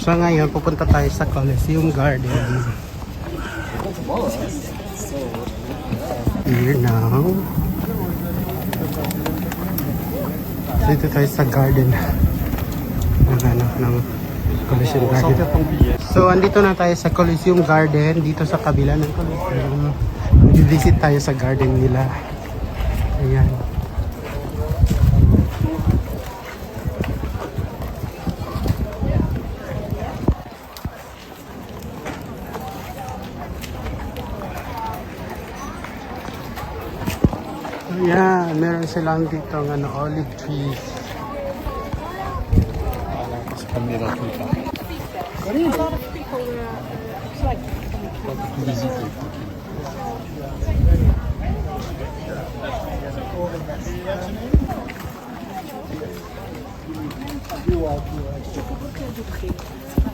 So ngayon, pupunta tayo sa Colosseum Garden. Here now. Dito tayo sa garden ng Colosseum Garden. So andito na tayo sa Colosseum Garden, dito sa kabila ng Colosseum. Mag-visit tayo sa garden nila. Ayan. Ayan, meron silang dito ng olive trees.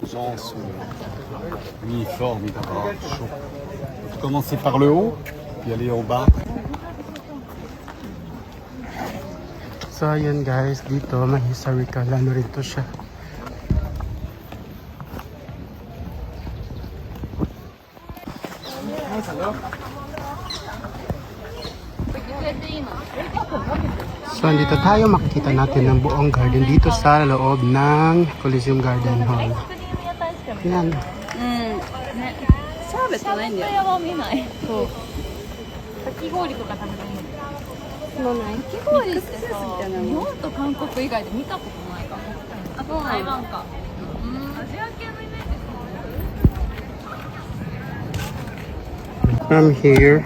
Gens sont uniformes et d'avoir chaud. Commencer par le haut, puis aller au bas. So ayun guys, dito may historical ano rin to siya. So dito tayo makikita natin ng buong garden dito sa loob ng Colosseum Garden Hall. Yan. シャーベットないんだよ。は見ない。そう。かき氷とか食べたいんだよ。ない。かき氷ってさ、日本と韓国以外で見たことないかも。あと台湾か。アジア系のイメージ。 From here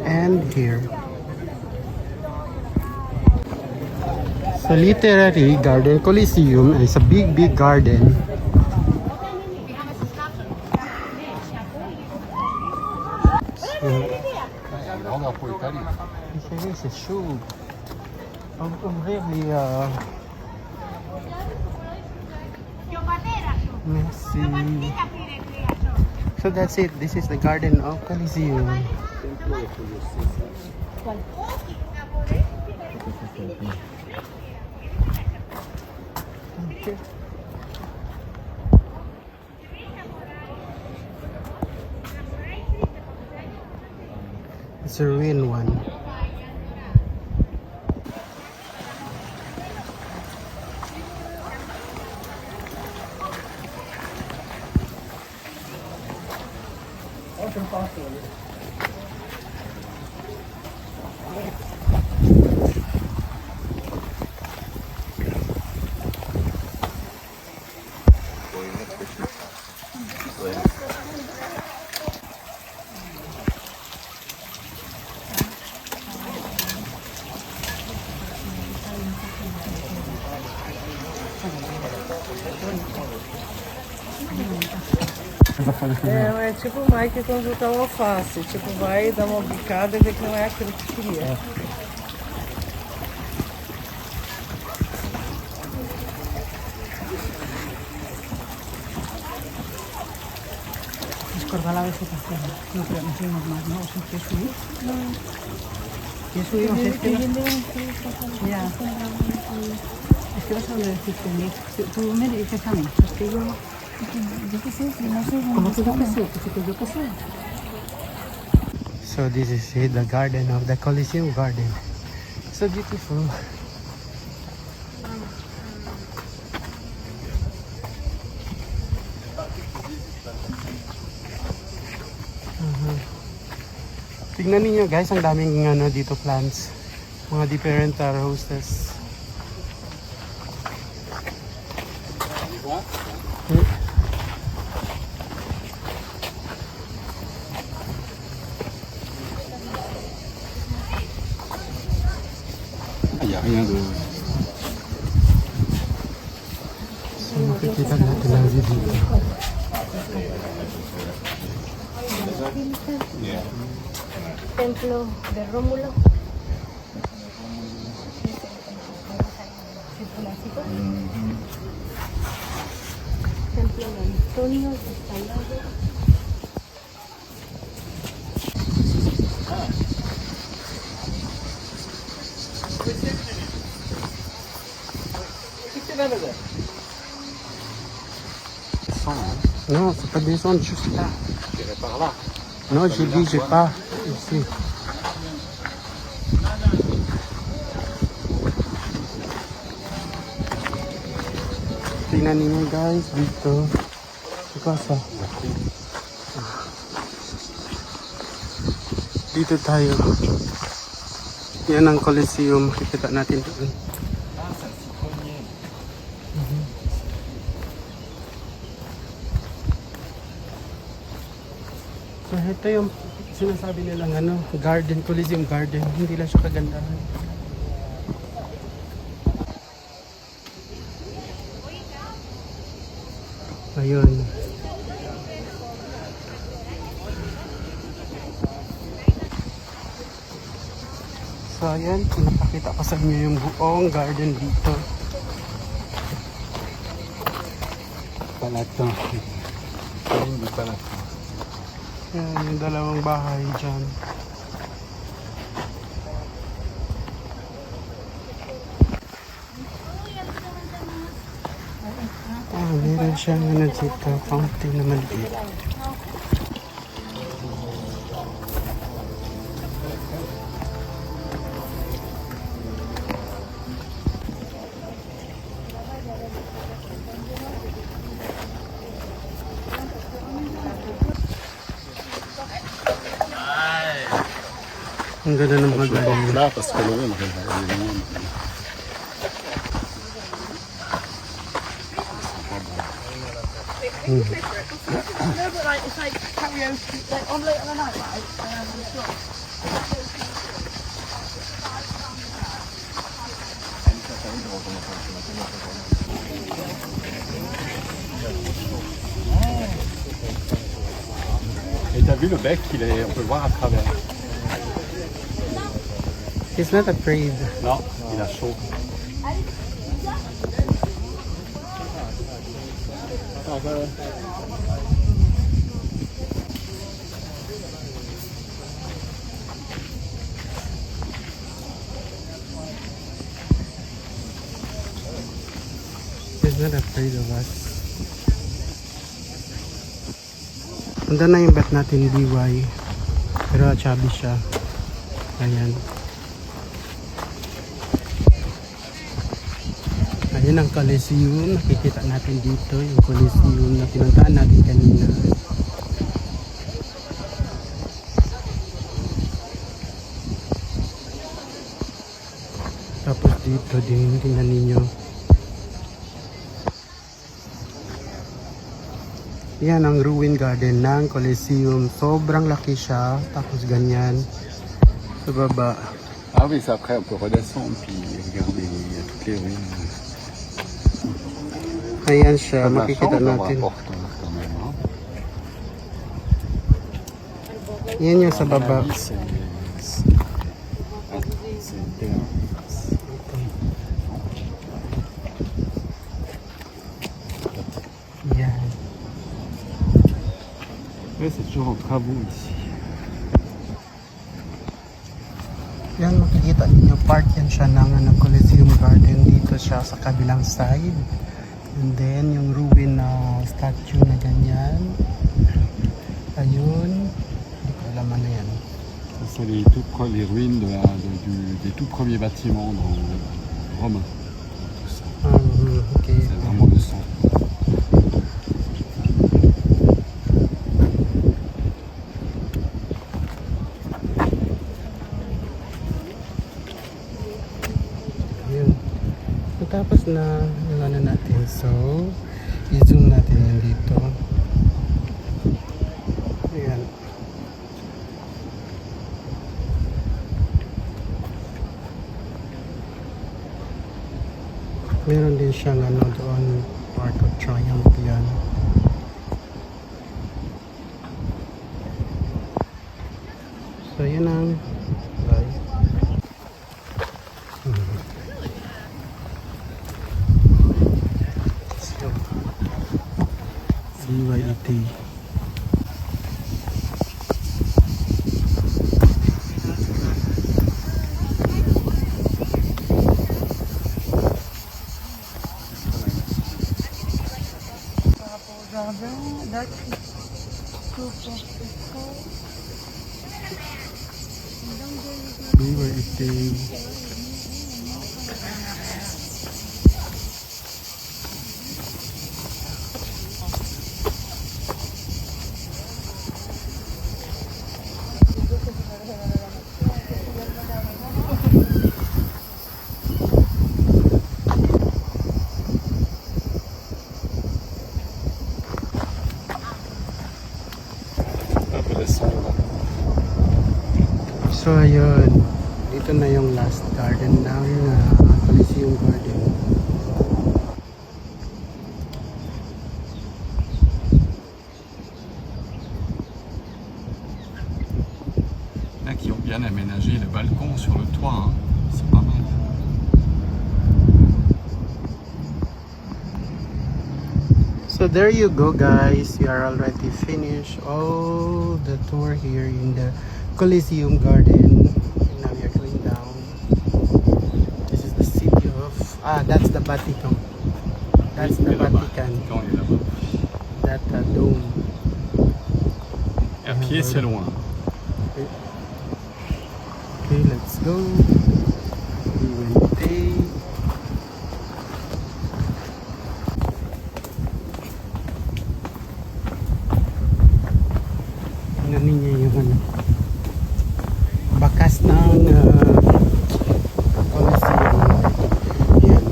and here. Sa Literary Garden Colosseum is a big garden. Grandeur pour l'Italie. C'est chaud. On peut ouvrir les... Merci. So that's it. This is the garden of Colosseum. Okay. It's a ruined one. É tipo o Mike quando tá o alface, tipo vai dar uma bicada e vê que não é aquilo que queria. Escorba la vegetación. No, pero no subimos más, ¿no? O sea, ¿quieres subir? No. ¿Quieres subir? O sea, es que ya. Es que vas a decirte a mí. Tú me dices a mí. Es que yo... Yo qué sé, si no sé dónde yo qué sé. So this is it, the garden of the Colosseum Garden. So beautiful. Tingnan niyo guys, ang daming ano dito plants. Mga different roses. Il n'y a rien de... So makikita natin ang view dito. Yeah. Templo de Rómulo. Templo de Antonio de Salado. Sans, hein. Non, faut pas descendre juste là. J'irai par là. Non, j'ai dit, j'ai pas. Ici. Tingnan niyo guys, dito. Ikaw sa. Dito tayo. Yan ang Colosseum. Makikita natin doon. So ito yung sinasabi nilang ano, garden, Colosseum garden. Hindi lang siya kagandahan. Ayun. So ayan, pinapakita ko sa inyo yung buong garden dito. Palatin. Hindi palatin. Yan, yung dalawang bahay dyan. Meron siyang ano dito, fountain na maliit. Ang ganda ng mga garden. Là, parce que le on évidemment. Et t'as vu le bec, on peut le voir à travers. He's not afraid. Non, il a chaud. He's not afraid of us. Punta na yung bet natin, DY. Pero chubby siya. Ayan. Ayan ang Colosseum. Nakikita natin dito yung Colosseum na pinuntaan natin kanina. Tapos dito din, tingnan ninyo. Yan ang ruin garden ng Colosseum. Sobrang laki siya. Tapos ganyan. Sa baba. Ah oui, ça après on peut redescendre puis regarder, il y a toutes les ruines. Ayan siya. Comme la Makikita chambre, on natin. rapporte quand même. Hein. Yan yung sa baba. C'est Yan. ouais, c'est toujours en travaux ici. Yan, makikita ninyo, part yan siya ng Colosseum Garden. Dito siya sa kabilang side. And then, yung ruin na statue na ganyan. Ayun. Hindi ko alam ano yan. Ça, c'est les ruines des tout premiers bâtiments romains. Tout ça. Okay. C'est vraiment le centre. Ayun. So, tapos na yung ano natin. So, i-zoom natin yan dito. Ayan. Meron din siyang ano doon, part of triumph yan. So, yun ang guys. CYET. Jardin, daqui. Super. We were eating. Un peu descendre. So ayun, dito na yung last garden ng Colosseum Garden. Là qui ont bien aménagé le balcon sur le toit, hein. C'est pas mal. So there you go guys, we are already finished all the tour here in the Colosseum Garden. And now we are going down. This is the city of, that's the Vatican. That's the Vatican, Quand il est là-bas. that dome. Et à pied, c'est loin. Okay, let's go. We will take. Tingnan ninyo yung ano, bakas ng Colosseum. Yan.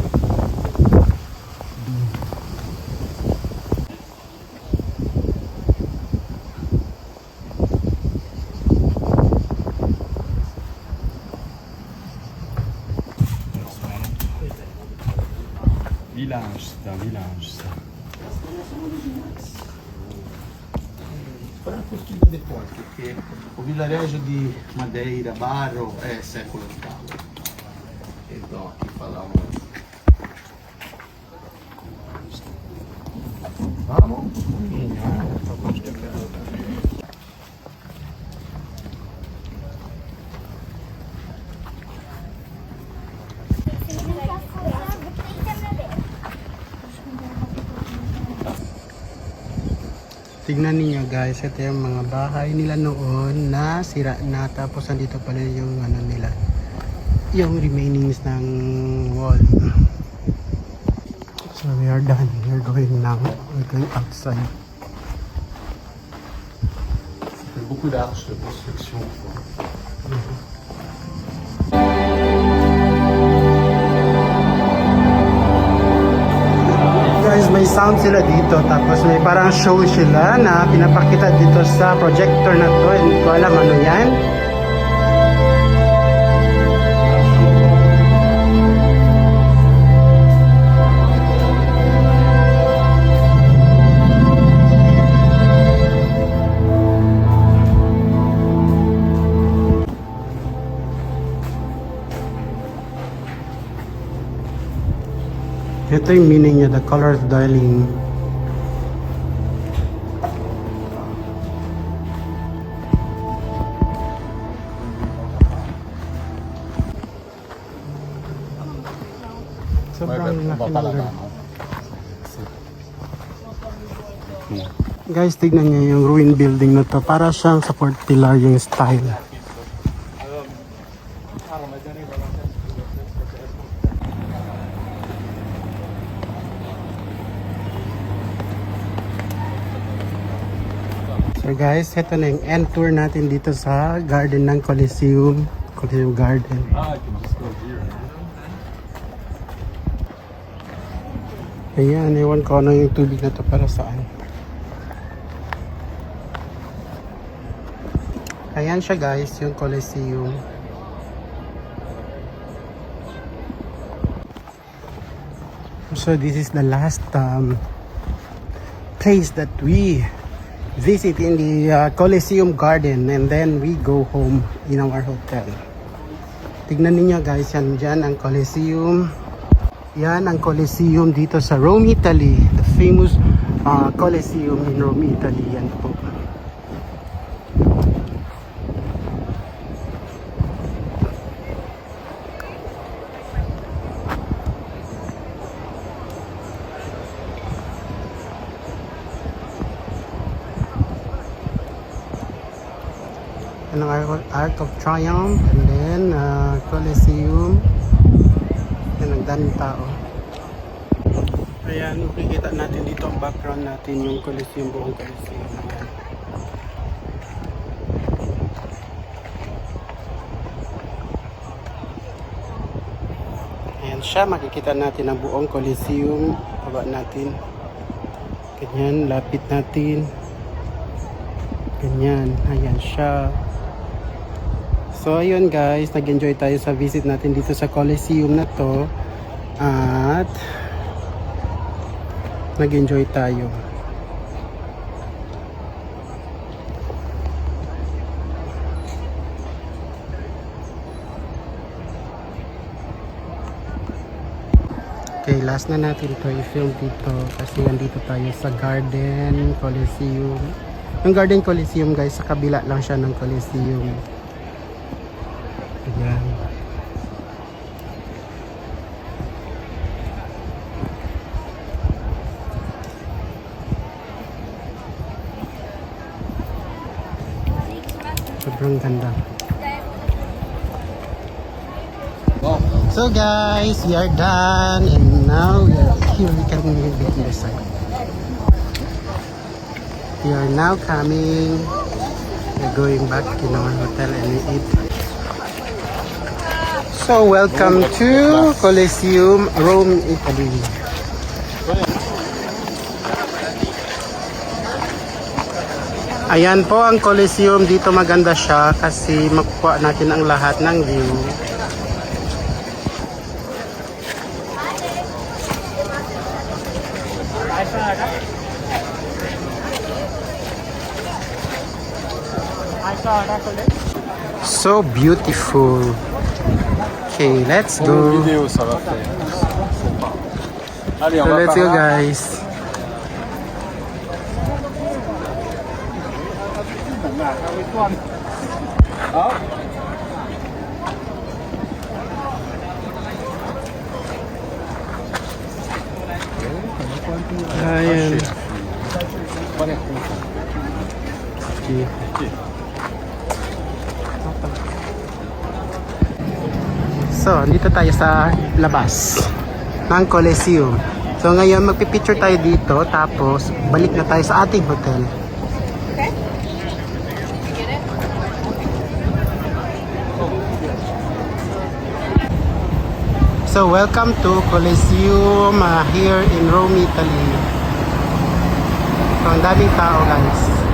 Village, c'est un village ça. Però tutti depois, perché o vilarejo di Madeira, Barro è secolo VIII. Então aqui falamos. Vamos? Tignan niyo guys, ito yung mga bahay nila noon na sira na, tapos nandito pala yung ano nila, yung remainings ng wall. So we are done, we are going now, we're going outside. Ça fait beaucoup d'arches de construction. Guys, may sound sila dito, tapos may parang show sila na pinapakita dito sa projector na to, hindi ko alam ano yan. Ito yung meaning niya, the color of dwelling. Sobrang laki ng garden. Guys, tignan niyo yung ruin building na to. Para siyang support pillar yung style. So guys, ito na yung end tour natin dito sa garden ng Colosseum Garden. Ah, I can just go here. Ayan, ewan ko ano yung tubig na to para saan. Ayan siya guys, yung Colosseum. So this is the last place that we visit in the Colosseum Garden, and then we go home in our hotel. Tignan niyo guys, yan dyan ang Colosseum. Yan ang Colosseum dito sa Rome, Italy. The famous Colosseum in Rome, Italy. Yan po. ng Arc of Triumph, and then Colosseum. Yan, ang daming tao. Ayan, makikita natin dito ang background natin, yung Colosseum, buong Colosseum. Ayan. Ayan siya, makikita natin ang buong Colosseum. Baba natin. Ganyan, lapit natin. Ganyan, ayan siya. So ayun guys, nag-enjoy tayo sa visit natin dito sa Colosseum na to. At nag-enjoy tayo. Okay, last na natin to i-film dito kasi andito tayo sa Garden Colosseum. Yung Garden Colosseum guys, sa kabila lang siya ng Colosseum. Ayan. Sobrang ganda. So guys, we are done and now we are here. We can be on the side. We are now coming. We're going back in our hotel and we eat. So welcome to Colosseum, Rome, Italy. Ayan po ang Colosseum. Dito maganda siya kasi makukuha natin ang lahat ng view. So beautiful. Okay, let's go. Vidéo, ça va faire. Allez, on So va let's par go là. guys. Ayan. Okay. So, dito tayo sa labas ng Colosseum. So, ngayon magpipicture tayo dito tapos balik na tayo sa ating hotel. So, welcome to Colosseum here in Rome, Italy. So, ang daming tao guys.